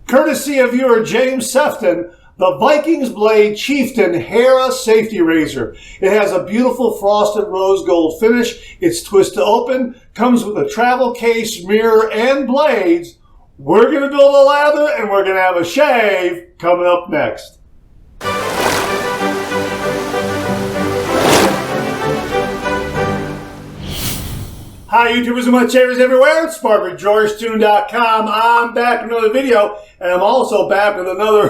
Courtesy of viewer James Sefton, the Vikings blade Chieftain Hera safety razor. It has a beautiful frosted rose gold finish. It's twist to open, comes with a travel case, mirror, and blades. We're going to build a lather and we're going to have a shave coming up next. Hi YouTubers and mud shavers everywhere, it's Spark with Georgetoon.com. I'm back with another video, and I'm also back with another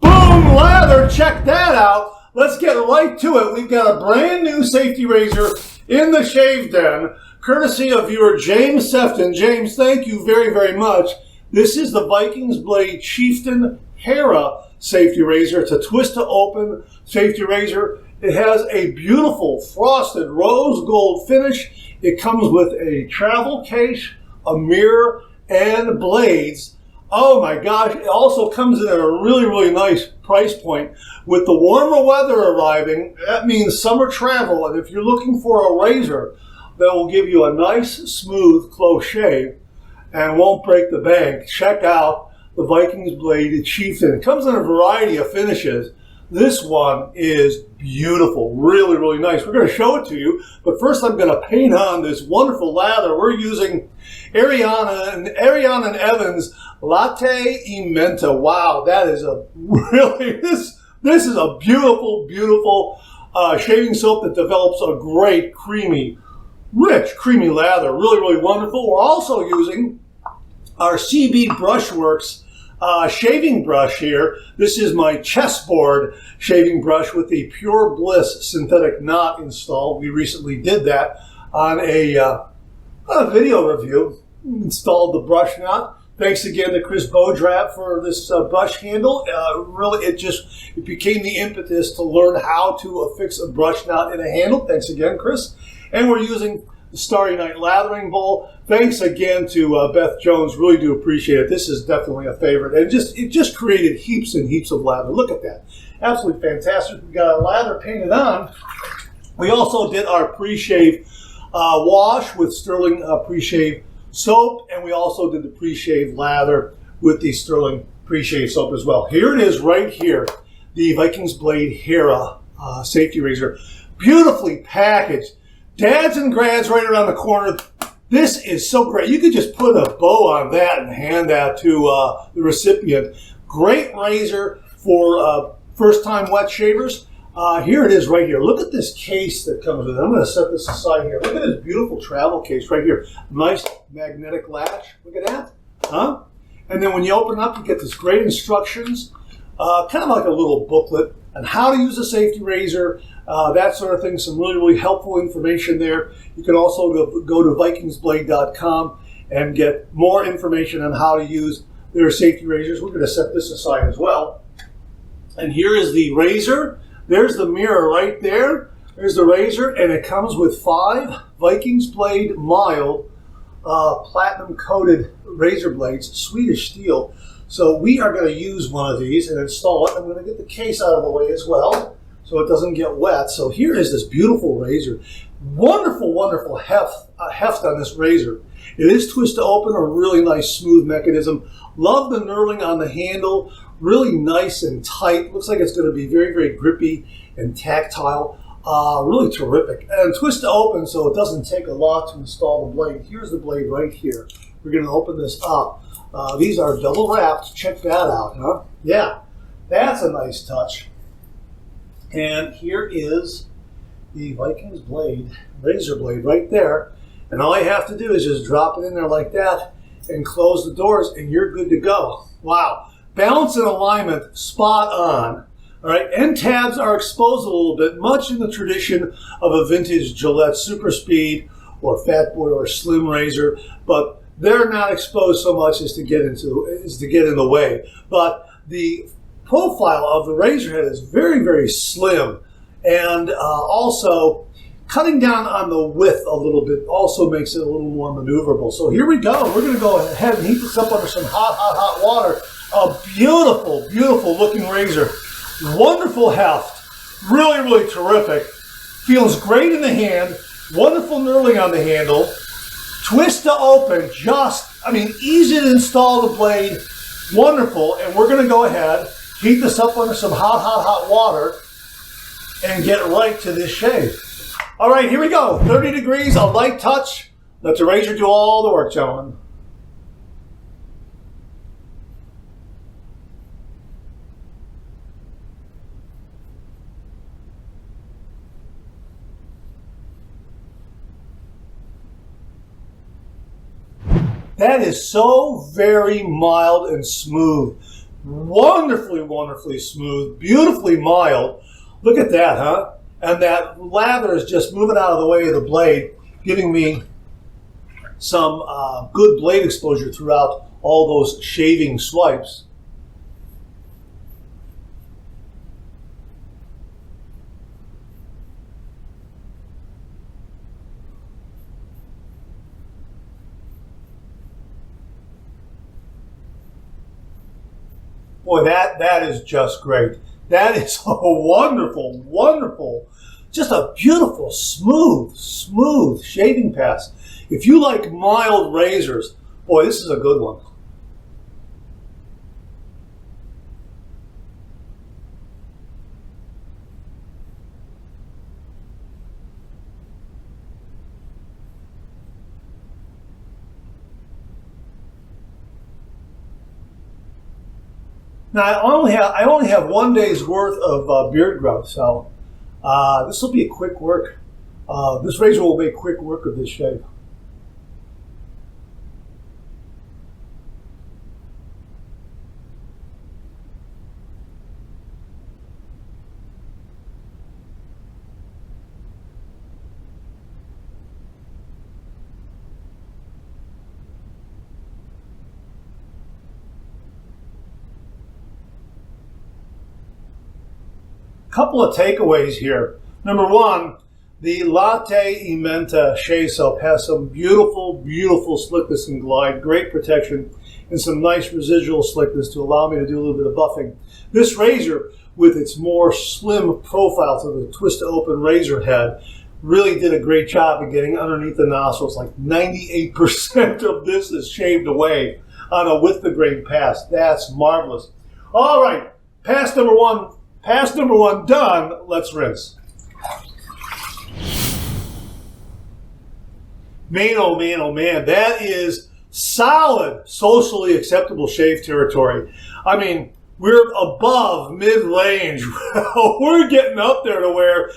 boom lather. Check that out. Let's get right to it. We've got a brand new safety razor in the shave den, courtesy of viewer James Sefton. James, thank you very, very much. This is the Vikings blade Chieftain Hera safety razor. It's a twist to open safety razor. It has a beautiful frosted rose gold finish. It comes with a travel case, a mirror, and blades. Oh my gosh, it also comes in at a really, really nice price point. With the warmer weather arriving, that means summer travel, and if you're looking for a razor that will give you a nice, smooth, close shave and won't break the bank, check out the Vikings blade Chieftain. It comes in a variety of finishes. This one is beautiful, really, really nice. We're going to show it to you, but first I'm going to paint on this wonderful lather. We're using Ariana and Evans Latte e Menta. Wow, that is a really, this is a beautiful, beautiful shaving soap that develops a great, creamy, rich, creamy lather. Really, really wonderful. We're also using our CB Brushworks shaving brush here. This is my chessboard shaving brush with the Pure Bliss synthetic knot installed. We recently did that on a video review. Installed the brush knot. Thanks again to Chris Beaudrap for this brush handle. Really, it became the impetus to learn how to affix a brush knot in a handle. Thanks again, Chris. And we're using the Starry Night lathering bowl. Thanks again to Beth Jones. Really do appreciate it. This is definitely a favorite. And it just created heaps and heaps of lather. Look at that. Absolutely fantastic. We got our lather painted on. We also did our pre-shave wash with Sterling pre-shave soap. And we also did the pre-shave lather with the Sterling pre-shave soap as well. Here it is right here. The Vikings blade Hera safety razor. Beautifully packaged. Dads and grads right around the corner. This is so great. You could just put a bow on that and hand that to the recipient. Great razor for first-time wet shavers. Here it is right here. Look at this case that comes with it. I'm going to set this aside here. Look at this beautiful travel case right here. Nice magnetic latch. Look at that. Huh? And then when you open it up, you get this great instructions, kind of like a little booklet on how to use a safety razor, that sort of thing. Some really, really helpful information there. You can also go to vikingsblade.com and get more information on how to use their safety razors. We're going to set this aside as well. And here is the razor. There's the mirror right there. There's the razor, and it comes with 5 Vikings blade mild platinum coated razor blades, Swedish steel. So we are going to use one of these and install it. I'm going to get the case out of the way as well so it doesn't get wet. So here is this beautiful razor. Wonderful, wonderful heft on this razor. It is twist to open, a really nice smooth mechanism. Love the knurling on the handle. Really nice and tight. Looks like it's going to be very, very grippy and tactile. Really terrific. And twist to open so it doesn't take a lot to install the blade. Here's the blade right here. We're going to open this up. These are double wrapped. Check that out, huh? Yeah, that's a nice touch. And here is the Vikings blade, razor blade right there. And all you have to do is just drop it in there like that and close the doors and you're good to go. Wow. Balance and alignment, spot on. All right, end tabs are exposed a little bit, much in the tradition of a vintage Gillette Super Speed or Fat Boy or Slim razor, but they're not exposed so much as to get in the way. But the profile of the razor head is very, very slim, and also cutting down on the width a little bit also makes it a little more maneuverable. So here we go. We're going to go ahead and heat this up under some hot, hot, hot water. A beautiful, beautiful looking razor. Wonderful heft. Really, really terrific. Feels great in the hand. Wonderful knurling on the handle. Twist to open, easy to install the blade. Wonderful. And we're going to go ahead, heat this up under some hot water, and get right to this shave. All right, here we go. 30 degrees, a light touch. Let the razor do all the work, gentlemen. That is so very mild and smooth. Wonderfully, wonderfully smooth. Beautifully mild. Look at that, huh? And that lather is just moving out of the way of the blade, giving me some good blade exposure throughout all those shaving swipes. Boy, that is just great. That is a wonderful, wonderful, just a beautiful, smooth shaving pass. If you like mild razors, boy, this is a good one. Now, I only have 1 day's worth of beard growth, so this will be a quick work. This razor will make quick work of this shave. Couple of takeaways here. Number one, the Lather Imenta shave soap has some beautiful slickness and glide, great protection, and some nice residual slickness to allow me to do a little bit of buffing. This razor, with its more slim profile to the twist open razor head, really did a great job of getting underneath the nostrils. Like 98% of this is shaved away on a with the grain pass. That's marvelous. All right, pass number one done. Let's rinse. Man, oh man, oh man, that is solid, socially acceptable shave territory. I mean, we're above mid-range. We're getting up there to where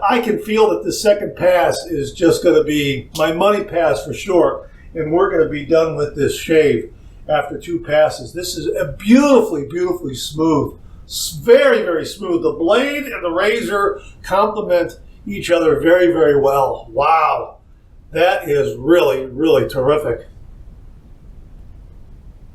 I can feel that the second pass is just going to be my money pass for sure. And we're going to be done with this shave after 2 passes. This is a beautifully smooth. Very smooth. The blade and the razor complement each other very well. Wow. That is really terrific.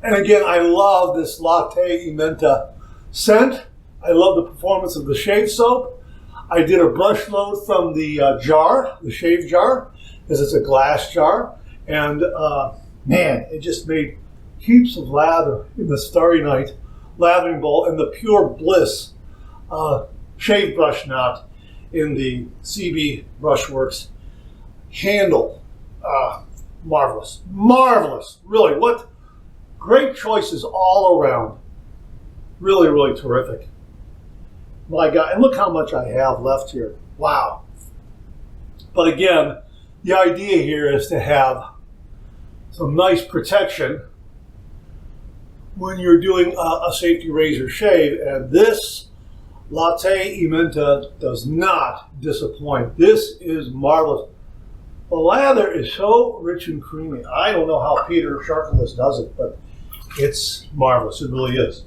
And again, I love this Lather Imenta scent. I love the performance of the shave soap. I did a brush load from the jar, the shave jar, because it's a glass jar. And man, it just made heaps of lather in the Starry Night lathering bowl, and the Pure Bliss shave brush knot in the CB Brushworks handle. Marvelous. Really, what great choices all around. Really terrific. My God, and look how much I have left here. Wow. But again, the idea here is to have some nice protection when you're doing a safety razor shave, and this Lather Imenta does not disappoint. This is marvelous. The lather is so rich and creamy. I don't know how Peter Sharpless does it, but it's marvelous. It really is.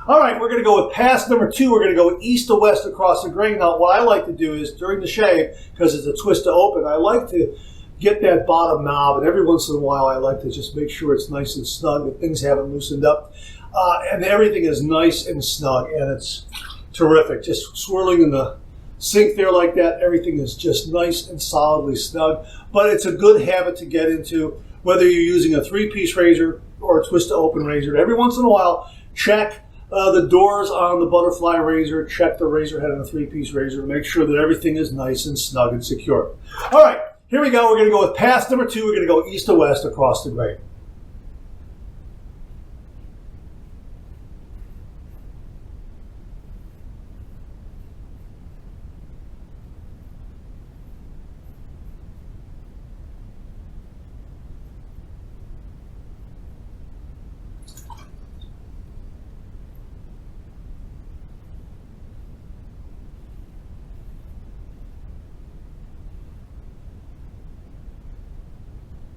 All right, we're going to go with pass number 2. We're going to go east to west across the grain. Now, what I like to do is during the shave, because it's a twist to open, I like to get that bottom knob, and every once in a while I like to just make sure it's nice and snug, that things haven't loosened up, and everything is nice and snug, and it's terrific. Just swirling in the sink there like that, everything is just nice and solidly snug, but it's a good habit to get into, whether you're using a 3-piece razor or a twist to open razor. Every once in a while, check the doors on the butterfly razor, check the razor head on a 3-piece razor, make sure that everything is nice and snug and secure. All right. Here we go. We're going to go with pass number 2. We're going to go east to west across the grain.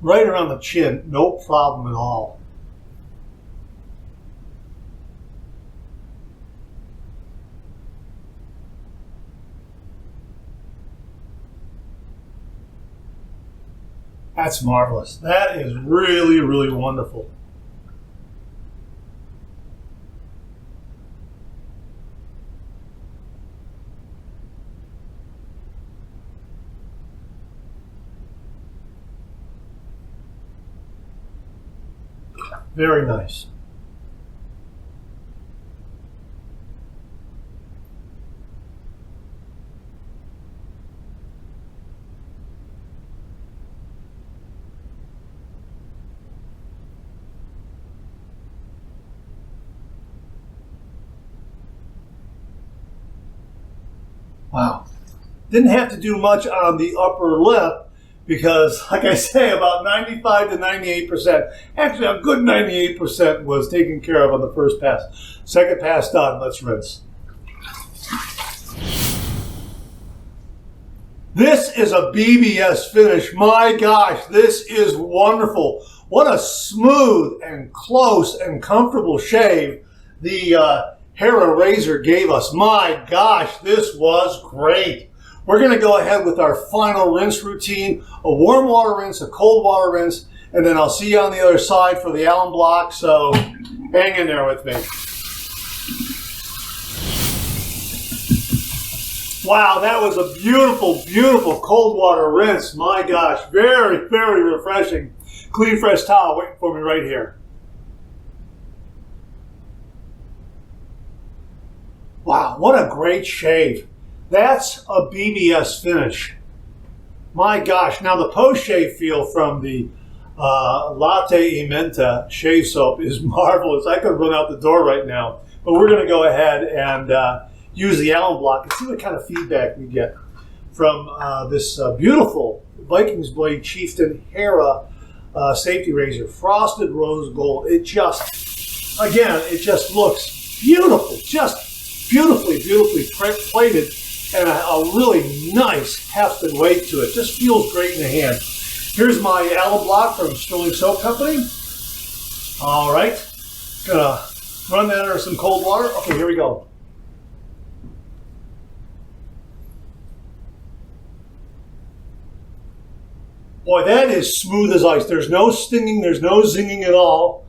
right around the chin, no problem at all. That's marvelous. That is really, really wonderful. Very nice. Wow. Didn't have to do much on the upper lip because, like I say, about 95 to 98%, actually a good 98% was taken care of on the first pass. Second pass done. Let's rinse. This is a BBS finish. My gosh, this is wonderful. What a smooth and close and comfortable shave the Hera razor gave us. My gosh, this was great. We're going to go ahead with our final rinse routine, a warm water rinse, a cold water rinse, and then I'll see you on the other side for the Allen block, so hang in there with me. Wow, that was a beautiful, beautiful cold water rinse. My gosh, very, very refreshing. Clean, fresh towel waiting for me right here. Wow, what a great shave. That's a BBS finish. My gosh, now the post-shave feel from the Latte Menta shave soap is marvelous. I could run out the door right now, but we're going to go ahead and use the Allen block and see what kind of feedback we get from this beautiful Vikings blade Chieftain Hera safety razor, frosted rose gold. It just, again, it just looks beautiful, just beautifully, beautifully plated, and a really nice heft and weight to it. Just feels great in the hand. Here's my Allen block from Sterling Soap Company. All right, gonna run that under some cold water. Okay, here we go. Boy, that is smooth as ice. There's no stinging, there's no zinging at all,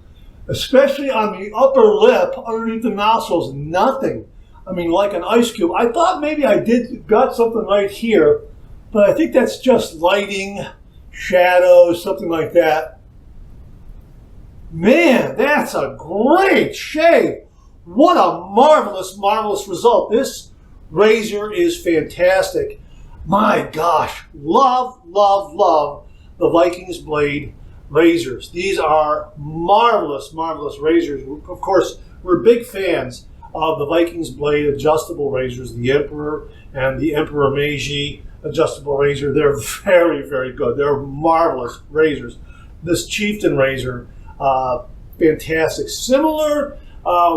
especially on the upper lip, underneath the nostrils, nothing. I mean, like an ice cube. I thought maybe I got something right here, but I think that's just lighting, shadows, something like that. Man, that's a great shave. What a marvelous, marvelous result. This razor is fantastic. My gosh, love, love, love the Vikings blade razors. These are marvelous, marvelous razors. Of course, we're big fans of the Vikings blade adjustable razors, the Emperor and the Emperor Meiji adjustable razor. They're very, very good. They're marvelous razors. This Chieftain razor, fantastic. Similar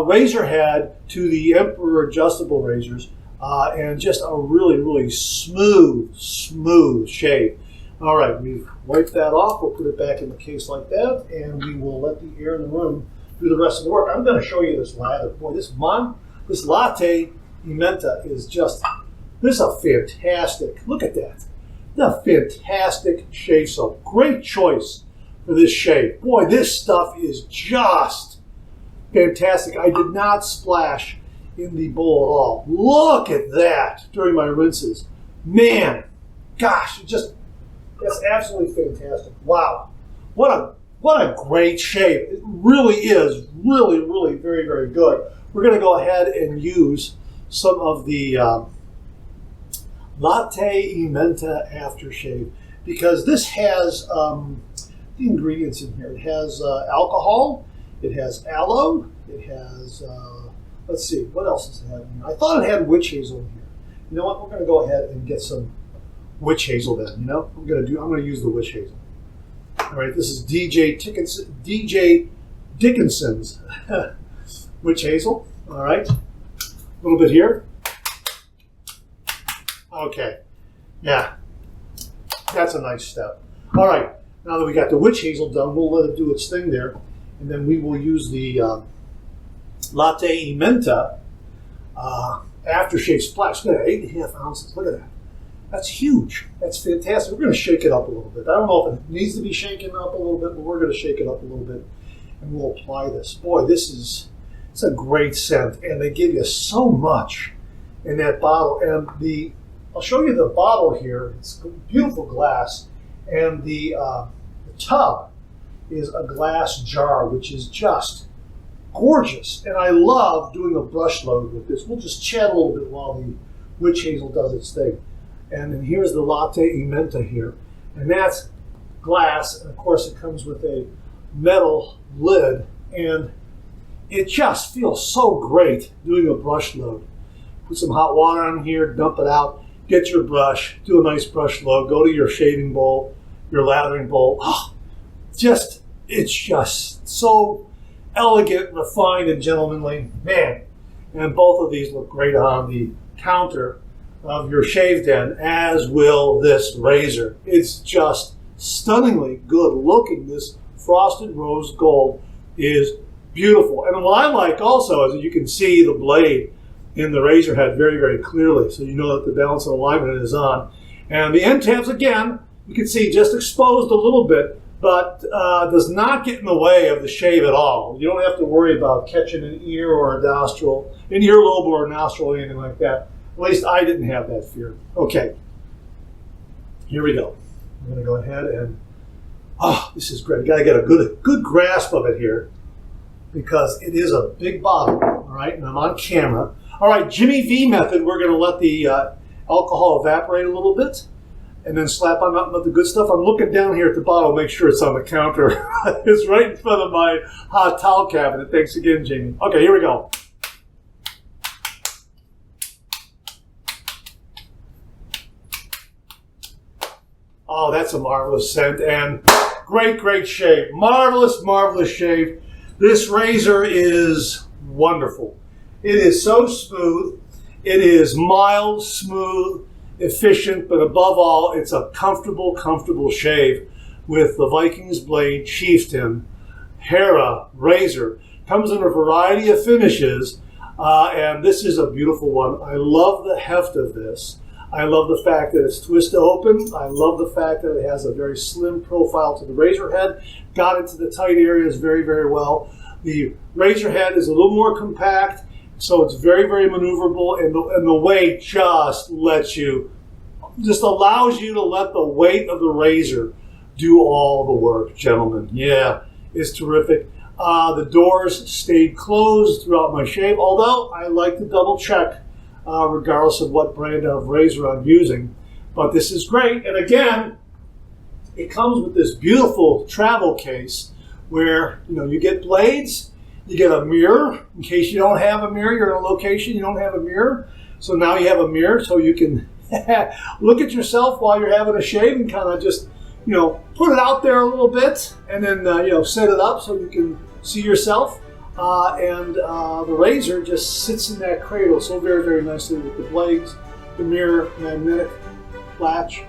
razor head to the Emperor adjustable razors, and just a really, really smooth, smooth shave. All right, we've wiped that off. We'll put it back in the case like that, and we will let the air in the room do the rest of the work. I'm going to show you this lather. Boy, this Latte Menta is just, this is a fantastic, look at that. A fantastic shave soap. Great choice for this shave. Boy, this stuff is just fantastic. I did not splash in the bowl at all. Look at that during my rinses. Man, gosh, that's absolutely fantastic. Wow. What a great shave. It really is really, really very, very good. We're going to go ahead and use some of the Latte Menta Aftershave because this has the ingredients in here. It has alcohol, it has aloe, it has, let's see, what else does it have in here? I thought it had witch hazel in here. You know what? We're going to go ahead and get some witch hazel then, you know? I'm going to use the witch hazel. All right, this is DJ Dickinson's witch hazel. All right, a little bit here. Okay, yeah, that's a nice step. All right, Now that we got the witch hazel done, we'll let it do its thing there. And then we will use the Latte Menta Aftershave Splash. Look at that, 8.5 ounces. Look at that. That's huge. That's fantastic. We're going to shake it up a little bit. I don't know if it needs to be shaken up a little bit, but we're going to shake it up a little bit. And we'll apply this. Boy, it's a great scent. And they give you so much in that bottle. And I'll show you the bottle here. It's beautiful glass. And the tub is a glass jar, which is just gorgeous. And I love doing a brush load with this. We'll just chat a little bit while the witch hazel does its thing. And then here's the Latte Menta here. And that's glass. And of course, it comes with a metal lid. And it just feels so great doing a brush load. Put some hot water on here, dump it out, get your brush, do a nice brush load, go to your shaving bowl, your lathering bowl. Oh, it's just so elegant, refined, and gentlemanly. Man, and both of these look great on the counter of your shave den, as will this razor. It's just stunningly good looking. This frosted rose gold is beautiful. And what I like also is that you can see the blade in the razor head very, very clearly, so you know that the balance and alignment is on. And the end tabs, again, you can see just exposed a little bit, but does not get in the way of the shave at all. You don't have to worry about catching an ear or a nostril, an earlobe or a nostril or anything like that. At least I didn't have that fear. Okay, here we go. I'm going to go ahead and, this is great. Got to get a good grasp of it here because it is a big bottle, all right, and I'm on camera. All right, Jimmy V method, we're going to let the alcohol evaporate a little bit and then slap on nothing but the good stuff. I'm looking down here at the bottle, make sure it's on the counter. It's right in front of my hot towel cabinet. Thanks again, Jamie. Okay, here we go. Oh, that's a marvelous scent and great, great shave. Marvelous, marvelous shave. This razor is wonderful. It is so smooth. It is mild, smooth, efficient, but above all, it's a comfortable, comfortable shave with the Vikings blade Chieftain Hera razor. Comes in a variety of finishes, and this is a beautiful one. I love the heft of this. I love the fact that it's twist to open. I love the fact that it has a very slim profile to the razor head. Got into the tight areas very, very well. The razor head is a little more compact, so it's very, very maneuverable, and the weight just allows you to let the weight of the razor do all the work, gentlemen. Yeah, it's terrific. The doors stayed closed throughout my shave, although I like to double check regardless of what brand of razor I'm using. But this is great. And again, it comes with this beautiful travel case where you get blades, you get a mirror in case you don't have a mirror, you're in a location you don't have a mirror. So now you have a mirror so you can look at yourself while you're having a shave and kind of just, put it out there a little bit and then, set it up so you can see yourself. And the razor just sits in that cradle so very, very nicely with the blades, the mirror, magnetic latch,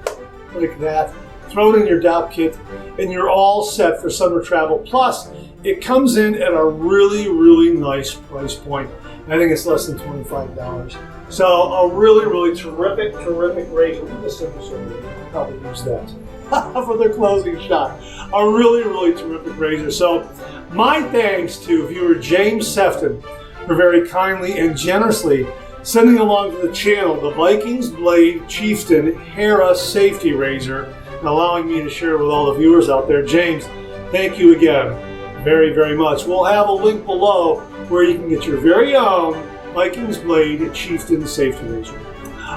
like that. Throw it in your DOP kit, and you're all set for summer travel. Plus, it comes in at a really, really nice price point. I think it's less than $25. So a really, really terrific, terrific razor. Look at this I'll probably use that for the closing shot. A really, really terrific razor. So my thanks to viewer James Sefton for very kindly and generously sending along to the channel the Vikings Blade Chieftain Hera Safety Razor and allowing me to share with all the viewers out there. James, thank you again very, very much. We'll have a link below where you can get your very own Vikings Blade Chieftain Safety Razor.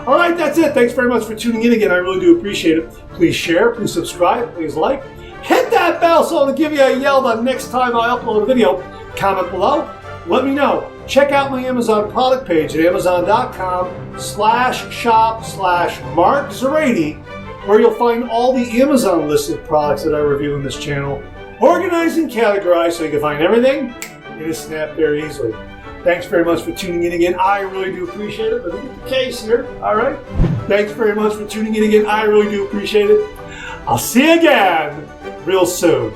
All right, that's it. Thanks very much for tuning in again. I really do appreciate it. Please share, please subscribe, please like. Hit that bell so I'll give you a yell the next time I upload a video. Comment below. Let me know. Check out my Amazon product page at amazon.com/shop/MarkZerati, where you'll find all the Amazon listed products that I review in this channel, organized and categorized so you can find everything in a snap very easily. Thanks very much for tuning in again. I really do appreciate it. But look at the case here. All right. Thanks very much for tuning in again. I really do appreciate it. I'll see you again. real soon.